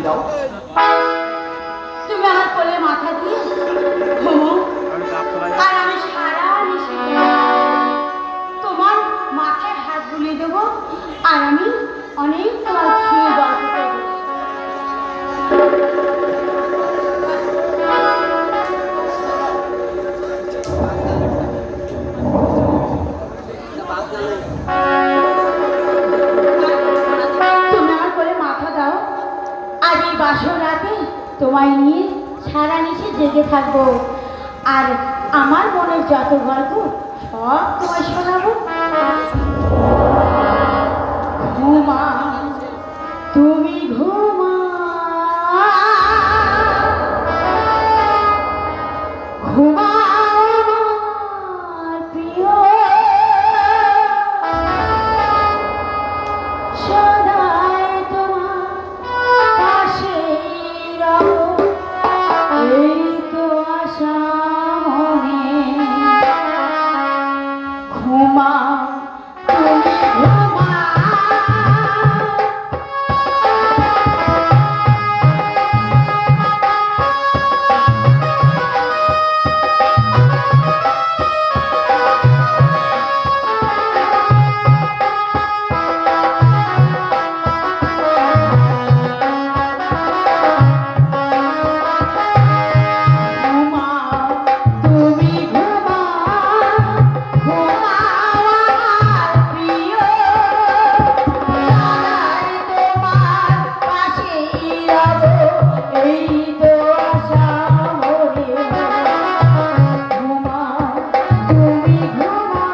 দাও। তুমি আমার কোলে মাথা দিয়ে ঘুমো, আর আমি সারা নিশি তোমার মাথায় হাত বুলিয়ে দেবো, আর আমি অনেক তোমার ছুঁয়ে গল্প করবো। তুমি আমার কোলে মাথা দাও, আজ এই বাসর রাতে তোমায় নিয়ে সারা নিশে জেগে থাকবো, আর আমার মনের যত গল্প সব তোমায় শোনাবো। ঘুমা তুমি ঘুমা, ঘুমা আমার প্রিয়, সদাই তোমার পাশে রব, এই তো আশা মনে। ঘুমা তুমি ঘুমা, ঘুমা তুমি ঘুমা, ঘুমা আমার প্রিয়, সদাই তোমার পাশেই রব, এই তো আশা মনে। ঘুমা তুমি ঘুমা।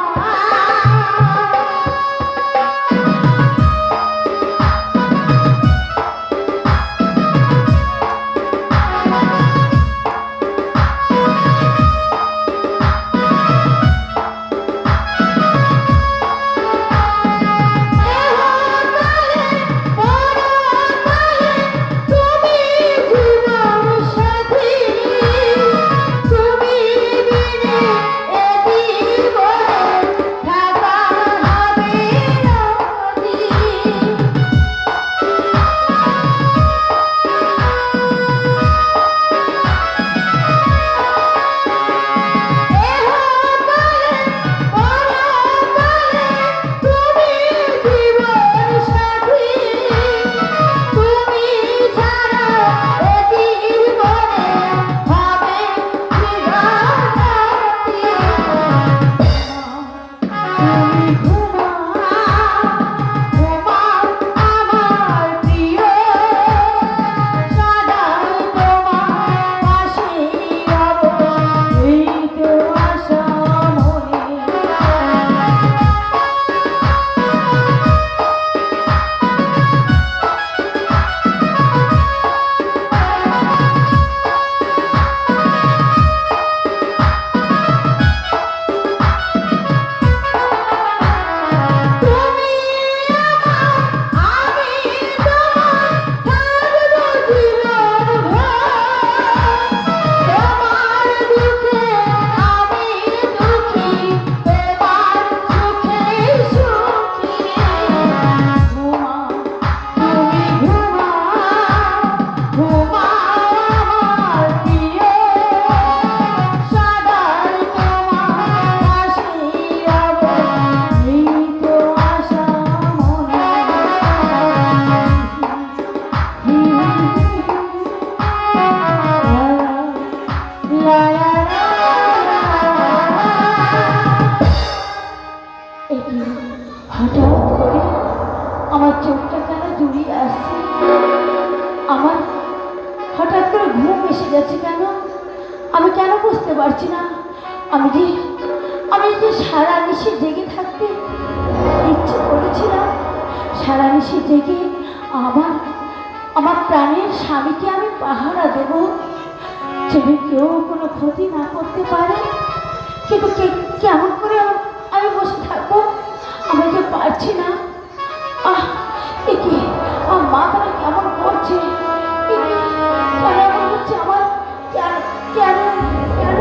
হঠাৎ করে আমার চোখটা কেন জুড়িয়ে আসছে, আমার হঠাৎ করে ঘুম এসে যাচ্ছে কেন, আমি কেন বুঝতে পারছি না। আমি যে সারা নিশি জেগে থাকতে ইচ্ছে করেছিলাম, সারা নিশি জেগে আমার প্রাণের স্বামীকে আমি পাহারা দেব, যদি কেউ কোনো ক্ষতি না করতে পারে। কিন্তু কেমন করে আমি বসে থাকবো, আমি যে পারছি না। আমার মাথাটা কেমন করছে, কেন এমন হচ্ছে আমার, কেন কেন কেন?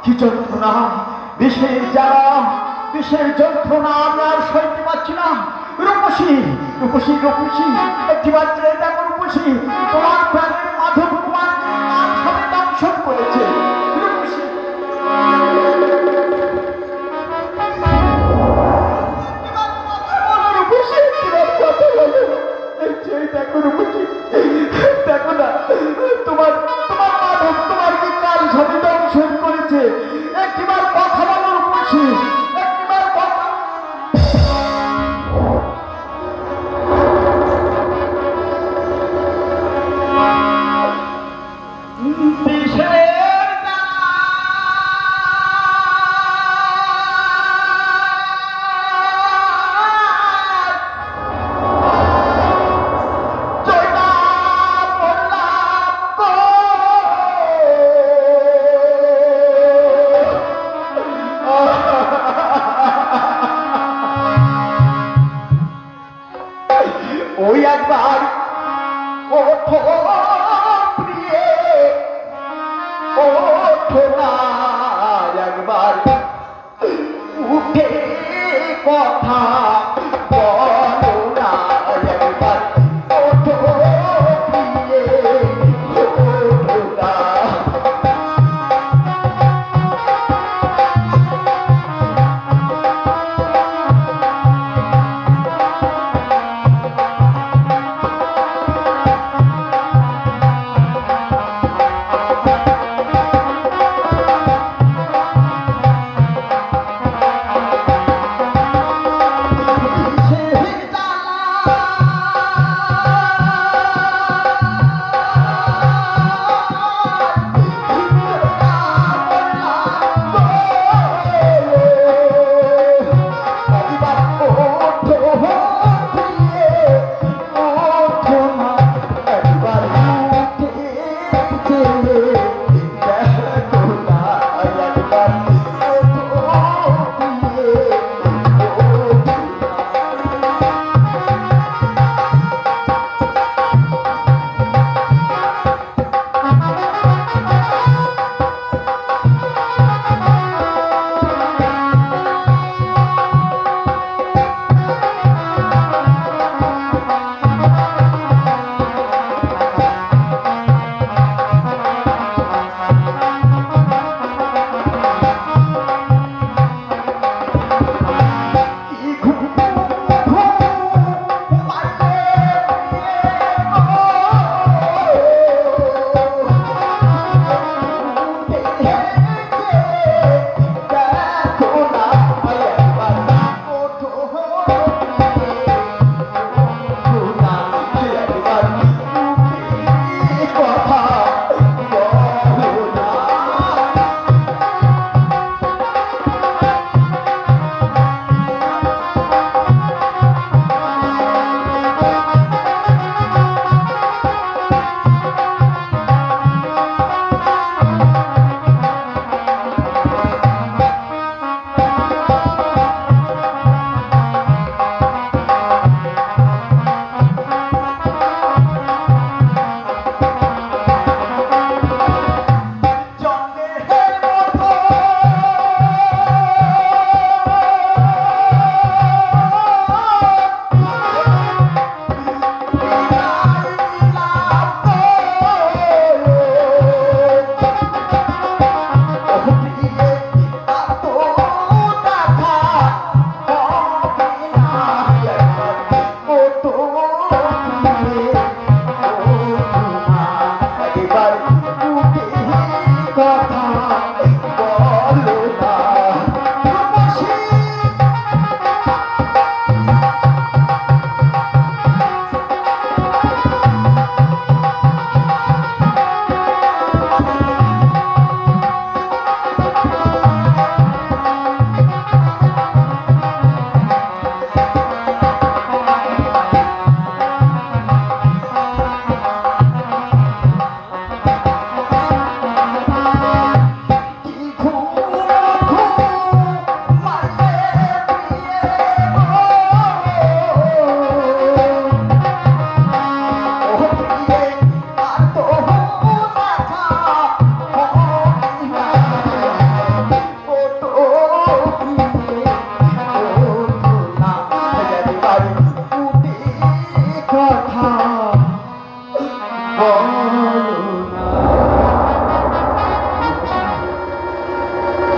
কি যন্ত্রণা, বিষের জ্বালা, বিষের যন্ত্রণা আমি আর সইতে পারছি না। রূপসী, রূপসী, রূপসী, একটিবার চেয়ে দেখো রূপসী, তোমার প্রাণের মাধব কুমারকে কার সাথে দংশন করেছে। রূপসী, রূপসী, একটিবার কথা বলো। এই চেয়ে দেখো রূপসী, দেখো না, তোমার তোমার মাধব কুমারকে কার সাথে দংশন করেছে। একটিবার কথা বলো রূপসী, একটিবার কথা। ওই একবার ওঠো প্রিয়ে, ওঠো না একবার, উঠে কথা বলো না একবার, ওঠো প্রিয়ে, ওঠো না।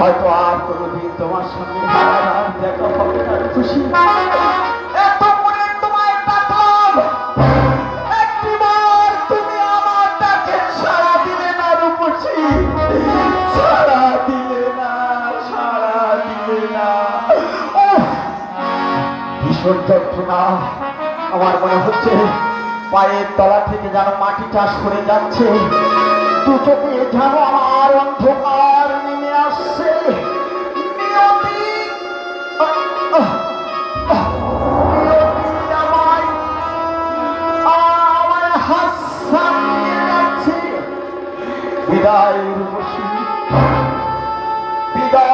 হয়তো আর কোনোদিন তোমার সঙ্গে আমার আর দেখা হবে না খুশি। এত মনে তোমায় ডাকলাম, একটিবার তুমি আমার ডাকে সাড়া দিলে না রূপসী, সাড়া দিলে না, সাড়া দিলে না। উফ, ভীষণ যন্ত্রণা। আমার মনে হচ্ছে পায়ের তলা থেকে যেন মাটিটা সরে যাচ্ছে, দু চোখে যেন আমার অন্ধকার নেমে আসছে। নিয়তি নিয়তি আমায় হাসিয়ে যাচ্ছে। বিদায় রূপসী, বিদায়,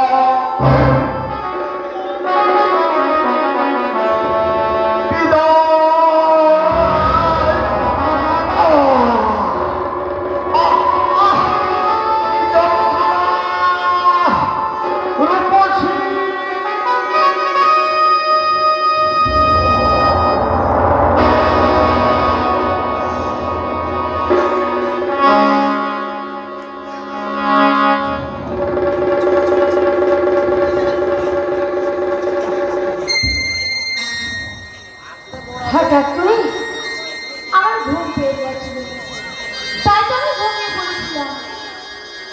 হঠাৎ করে আমার ঘুম পেয়ে গেছিল, তাই তো আমি ঘুমিয়ে পড়েছিলাম।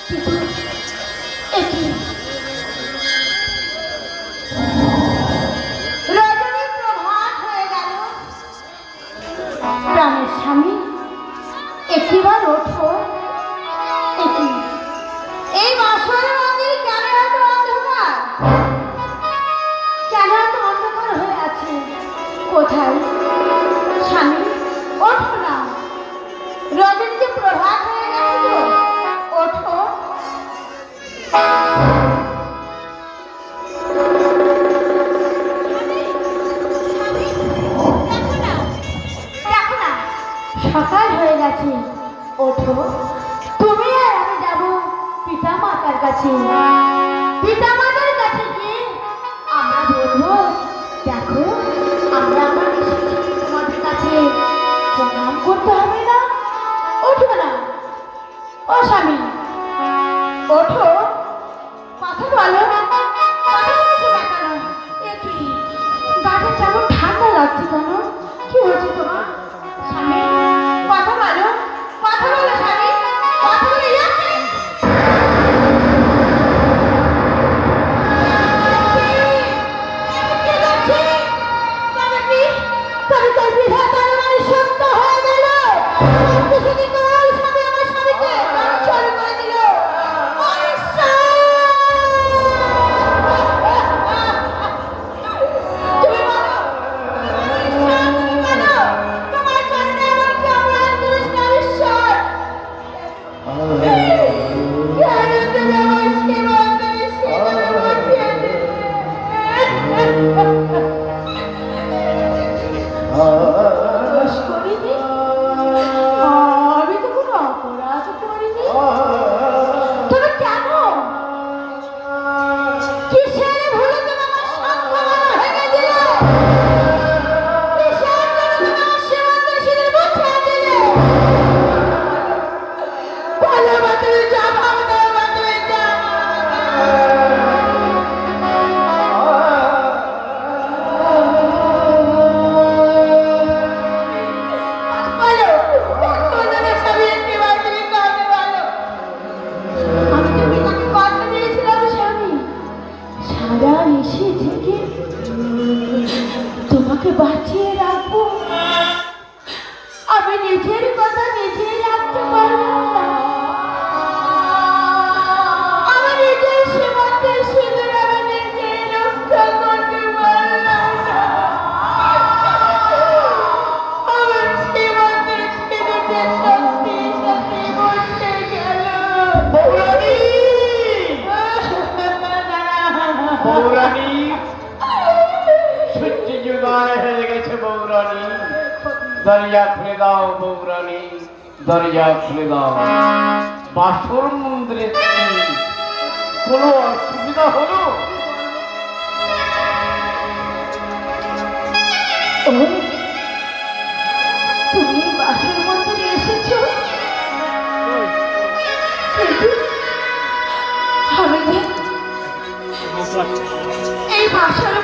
কিন্তু এটি রজনী প্রভাত হয়ে গেল। প্রাণের স্বামী, একটিবার ওঠো। এটি এই বাসরের মন্দির কেন এত অন্ধকার? কেন এত অন্ধকার হয়ে আছে? কোথায় স্বামী? ওঠো না, রজনীতে প্রভাত হয়ে গেছে তো, ওঠো। দেখো না, সকাল হয়ে গেছে, ওঠো। তুমি আর আমি যাব পিতা মাতার কাছে। পিতা মাতার কাছে গিয়ে আমরা বলবো, দেখো আমরা আবার এসেছি তোমাদের কাছে, প্রণাম করতে হবে না? ওঠো না, ও স্বামী, ওঠো, কথা বলো। কথা বলছো না কেন? এ কি, গাটা কেমন ঠান্ডা লাগছে কেন? কি হয়েছে তোমার? স্বামী, কথা বলো, কথা বলো স্বামী, কথা বলে যাচ্ছে। তবে তোর বিধাতার মানে সত্য হয়ে গেল। কিছুদিন পর স্বামী আমার স্বামীকে সংসার করে দিল। তুমি বলো, তোমার জন্য আমার কি অপরাধ করেছিলাম ঈশ্বর? কেন তুমি আমার সেবা বাঁচিয়ে দিলে? করিনি, আমি তো কোনো অপরাধ করিনি। তবে কেন, কিসের ভুলে তুমি আমার সংখ্যা ভেঙে দিলে? কিসের জন্য তুমি আমার সীমান্ত শিথিল মুছিয়ে দিলে? বলো বা, তুমি জবাব দাও বা, তুমি জবাব দাও। তোমাকে বাঁচিয়ে রাখবো, আমি নিজের কথা নিজে রাখতে পারবো না। আমি নিজের সীমান্তের সিঁদুর আমি নিজে রক্ষা করতে পারলাম না। আমার সীমান্তের সিঁদুরটা সত্যি সত্যি মুছে গেল। বৌরানী, বৌরানী, সত্যি জুদায় হয়ে গেছে বৌরানী। দরজা খুলে দাও বৌরানী, দরজা খুলে দাও। বাসর মন্দিরে কোনো অসুবিধা হলো? তুমি বাসর মন্দিরে এসেছো? কিন্তু আমি যে আসলে